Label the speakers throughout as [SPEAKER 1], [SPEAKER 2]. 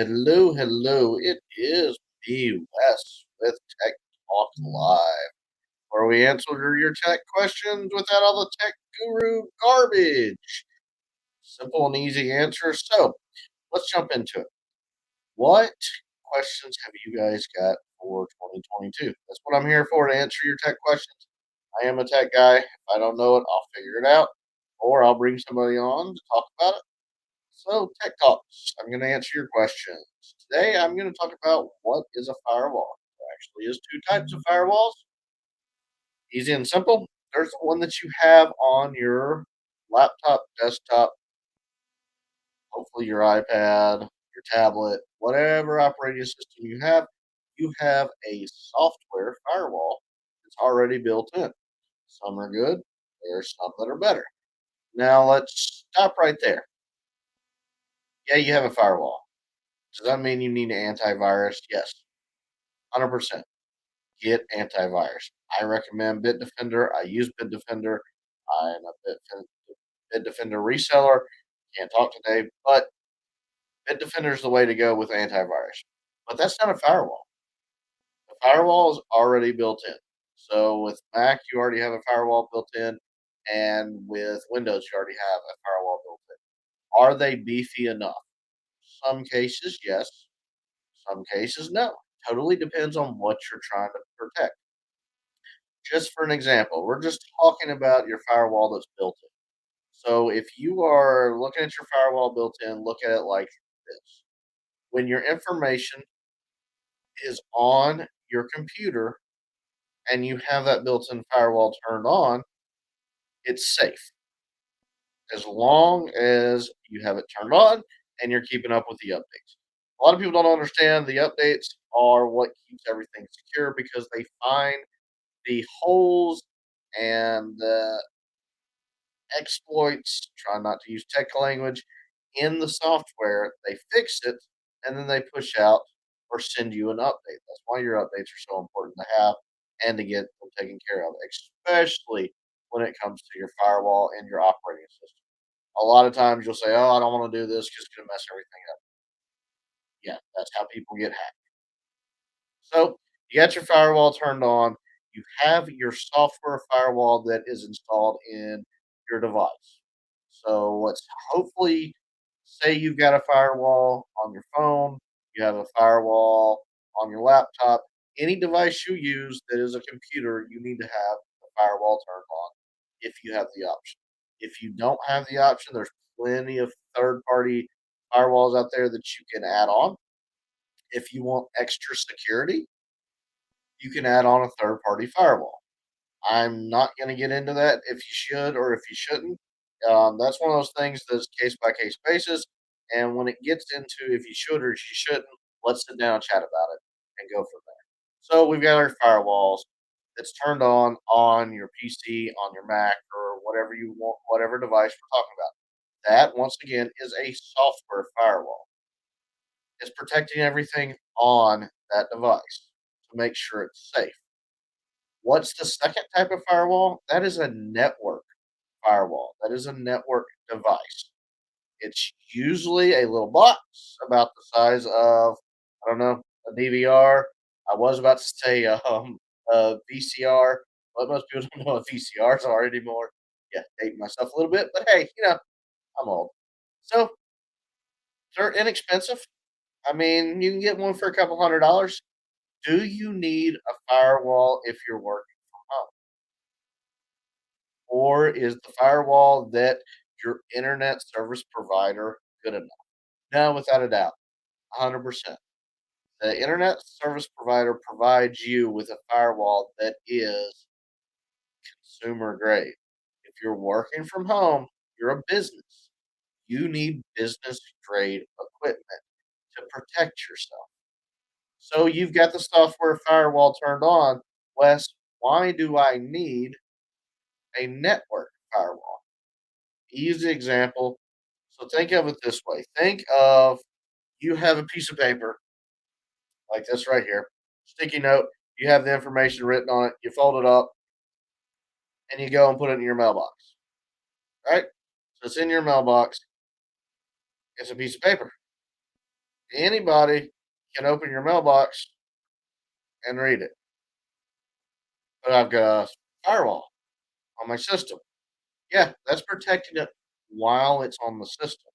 [SPEAKER 1] hello, hello. It is me, Wes, with Tech Talk Live, where we answer your tech questions without all the tech guru garbage. Simple and easy answers. So let's jump into it. What questions have you guys got for 2022? That's what I'm here for, to answer your tech questions. I am a tech guy. If I don't know it, I'll figure it out, or I'll bring somebody on to talk about it. So, Tech Talks, I'm going to answer your questions. Today, I'm going to talk about what is a firewall. There actually is two types of firewalls. Easy and simple. There's the one that you have on your laptop, desktop, hopefully your iPad, your tablet, whatever operating system you have. You have a software firewall that's already built in. Some are good, there's some that are better. Now, let's stop right there. Yeah, you have a firewall. Does that mean you need an antivirus? Yes, 100%. Get antivirus. I recommend Bitdefender. I use Bitdefender. I'm a Bitdefender reseller. Can't talk today, but Bitdefender is the way to go with antivirus. But that's not a firewall. The firewall is already built in. So with Mac, you already have a firewall built in, and with Windows, you already have a firewall built in. Are they beefy enough? Some cases, yes. Some cases, no. Totally depends on what you're trying to protect. Just for an example, we're just talking about your firewall that's built in. So if you are looking at your firewall built in, look at it like this. When your information is on your computer and you have that built in firewall turned on, it's safe as long as you have it turned on and you're keeping up with the updates. A lot of people don't understand the updates are what keeps everything secure because they find the holes and the exploits, try not to use tech language, in the software. They fix it and then they push out or send you an update. That's why your updates are so important to have and to get them taken care of, especially when it comes to your firewall and your operating system. A lot of times you'll say, "Oh, I don't want to do this because it's going to mess everything up." Yeah, that's how people get hacked. So you got your firewall turned on. You have your software firewall that is installed in your device. So let's hopefully say you've got a firewall on your phone, you have a firewall on your laptop. Any device you use that is a computer, you need to have the firewall turned on if you have the option. If you don't have the option, there's plenty of third party firewalls out there that you can add on. If you want extra security, you can add on a third party firewall. I'm not going to get into that if you should or if you shouldn't. That's one of those things that's case by case basis. And when it gets into if you should or if you shouldn't, let's sit down and chat about it and go from there. So we've got our firewalls that's turned on your PC, on your Mac, or whatever you want, whatever device we're talking about. That once again is a software firewall. It's protecting everything on that device to make sure it's safe. What's the second type of firewall? That is a network firewall. That is a network device. It's usually a little box about the size of, I don't know, a DVR. I was about to say a VCR, but most people don't know what VCRs are anymore. Yeah, dating myself a little bit, but hey, I'm old. So they're inexpensive. I mean, you can get one for a couple $100. Do you need a firewall if you're working from home? Or is the firewall that your internet service provider good enough? No, without a doubt, 100%. The internet service provider provides you with a firewall that is consumer grade. If you're working from home, you're a business. You need business grade equipment to protect yourself. So you've got the software firewall turned on. Wes, why do I need a network firewall? Easy example. So think of it this way. Think of you have a piece of paper like this right here, sticky note. You have the information written on it. You fold it up and you go and put it in your mailbox. Right? So it's in your mailbox. It's a piece of paper. Anybody can open your mailbox and read it. But I've got a firewall on my system. Yeah, that's protecting it while it's on the system.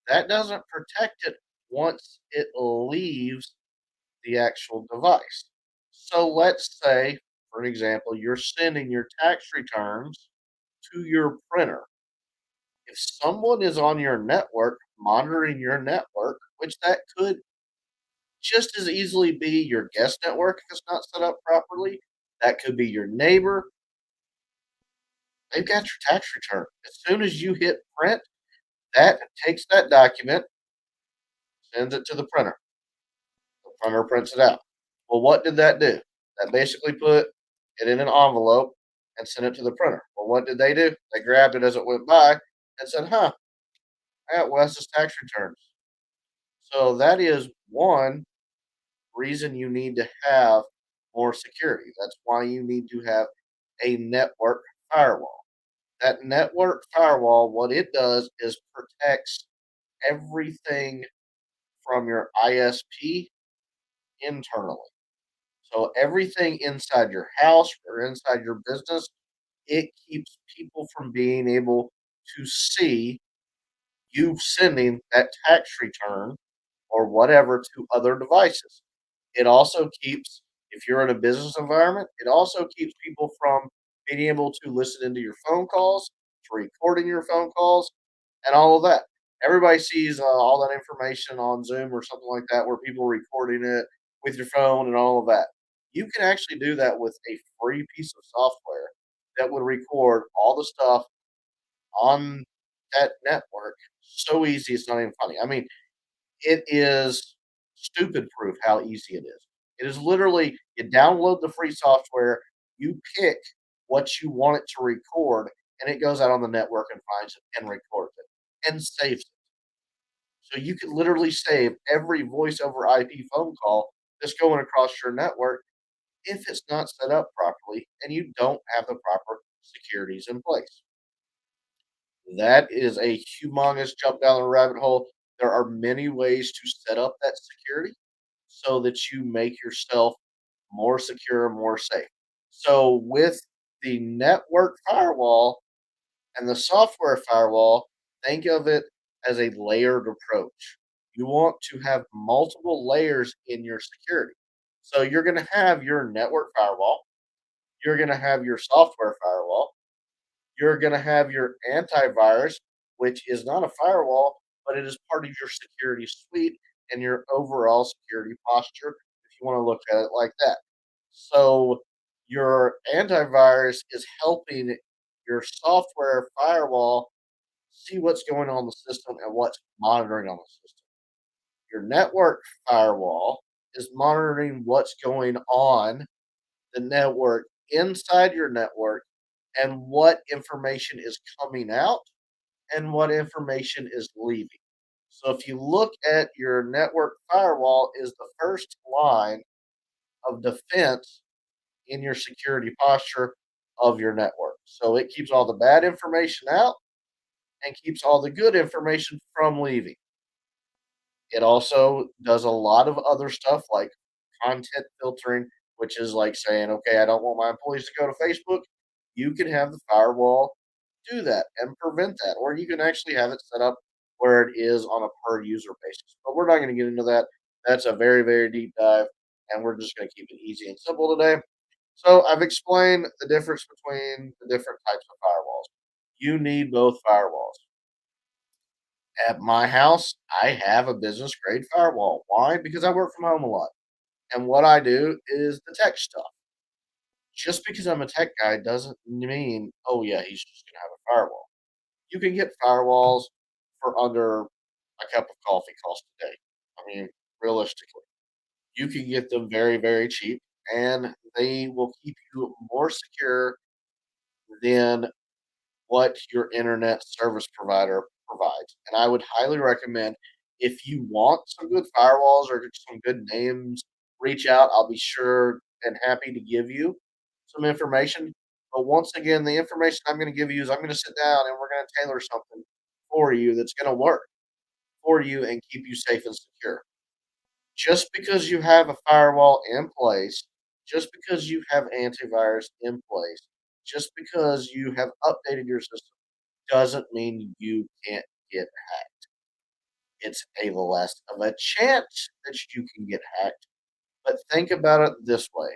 [SPEAKER 1] That doesn't protect it once it leaves the actual device. So let's say, for an example, you're sending your tax returns to your printer. If someone is on your network, monitoring your network, which that could just as easily be your guest network if it's not set up properly, that could be your neighbor, they've got your tax return. As soon as you hit print, that takes that document, sends it to the printer. The printer prints it out. Well, what did that do? That basically put it in an envelope and sent it to the printer. Well, what did they do? They grabbed it as it went by and said, huh, I got Wes's tax returns. So that is one reason you need to have more security. That's why you need to have a network firewall. That network firewall, what it does is protects everything from your ISP internally. So everything inside your house or inside your business, it keeps people from being able to see you sending that tax return or whatever to other devices. It also keeps, if you're in a business environment, it also keeps people from being able to listen into your phone calls, to recording your phone calls, and all of that. Everybody sees all that information on Zoom or something like that, where people are recording it with your phone and all of that. You can actually do that with a free piece of software that would record all the stuff on that network. So easy, it's not even funny. I mean, it is stupid proof how easy it is. It is literally you download the free software, you pick what you want it to record, and it goes out on the network and finds it and records it and saves it. So you could literally save every voice over IP phone call that's going across your network if it's not set up properly and you don't have the proper securities in place. That is a humongous jump down the rabbit hole. There are many ways to set up that security so that you make yourself more secure, more safe. So, with the network firewall and the software firewall, think of it as a layered approach. You want to have multiple layers in your security. So, you're going to have your network firewall, you're going to have your software firewall, you're going to have your antivirus, which is not a firewall, but it is part of your security suite and your overall security posture, if you want to look at it like that. So, your antivirus is helping your software firewall see what's going on in the system and what's monitoring on the system. Your network firewall is monitoring what's going on the network inside your network and what information is coming out and what information is leaving. So if you look at your network firewall is the first line of defense in your security posture of your network. So it keeps all the bad information out and keeps all the good information from leaving. It also does a lot of other stuff like content filtering, which is like saying, okay, I don't want my employees to go to Facebook. You can have the firewall do that and prevent that, or you can actually have it set up where it is on a per user basis. But we're not going to get into that. That's a very, very deep dive, and we're just going to keep it easy and simple today. So I've explained the difference between the different types of firewalls. You need both firewalls. At my house, I have a business grade firewall. Why? Because I work from home a lot. And what I do is the tech stuff. Just because I'm a tech guy doesn't mean, oh, yeah, he's just going to have a firewall. You can get firewalls for under a cup of coffee cost a day. I mean, realistically, you can get them very, very cheap and they will keep you more secure than what your internet service provider provides. And I would highly recommend if you want some good firewalls or some good names, reach out. I'll be sure and happy to give you some information. But once again, the information I'm going to give you is I'm going to sit down and we're going to tailor something for you that's going to work for you and keep you safe and secure. Just because you have a firewall in place, just because you have antivirus in place, just because you have updated your system doesn't mean you can't get hacked. It's a less of a chance that you can get hacked. But think about it this way: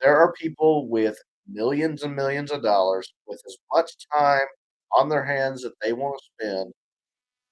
[SPEAKER 1] there are people with millions and millions of dollars with as much time on their hands that they want to spend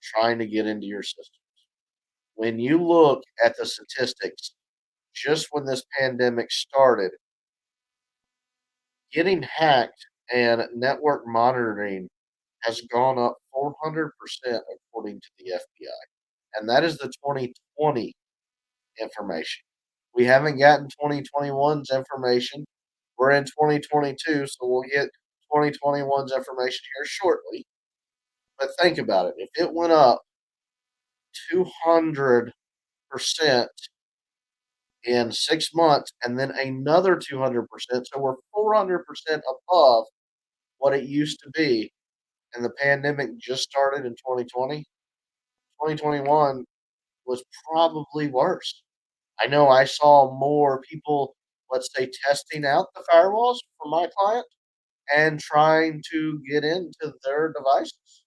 [SPEAKER 1] trying to get into your system. When you look at the statistics, just when this pandemic started, getting hacked and network monitoring has gone up 400% according to the FBI. And that is the 2020 information. We haven't gotten 2021's information. We're in 2022, so we'll get 2021's information here shortly. But think about it. If it went up 200% in 6 months and then another 200%, so we're 400% above what it used to be, and the pandemic just started in 2020, 2021 was probably worse. I know I saw more people, let's say, testing out the firewalls for my client and trying to get into their devices.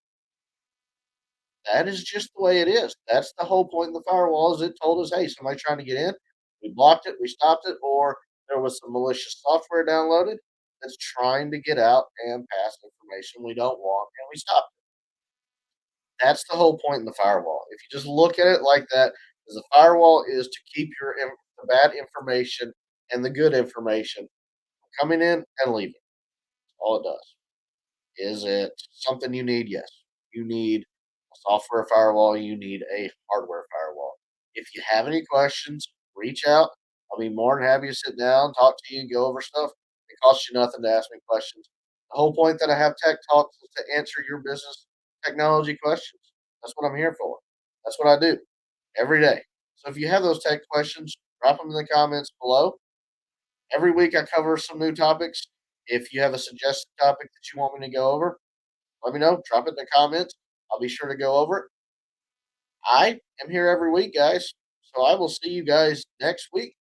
[SPEAKER 1] That is just the way it is. That's the whole point of the firewall is it told us, hey, somebody trying to get in, we blocked it, we stopped it, or there was some malicious software downloaded that's trying to get out and pass information we don't want, and we stop it. That's the whole point in the firewall. If you just look at it like that, is the firewall is to keep the bad information and the good information coming in and leaving. That's all it does. Is it something you need? Yes. You need a software firewall, you need a hardware firewall. If you have any questions, reach out. I'll be more than happy to sit down, talk to you, and go over stuff. It costs you nothing to ask me questions. The whole point that I have tech talks is to answer your business technology questions. That's what I'm here for. That's what I do every day. So if you have those tech questions, drop them in the comments below. Every week I cover some new topics. If you have a suggested topic that you want me to go over, let me know. Drop it in the comments. I'll be sure to go over it. I am here every week, guys. So I will see you guys next week.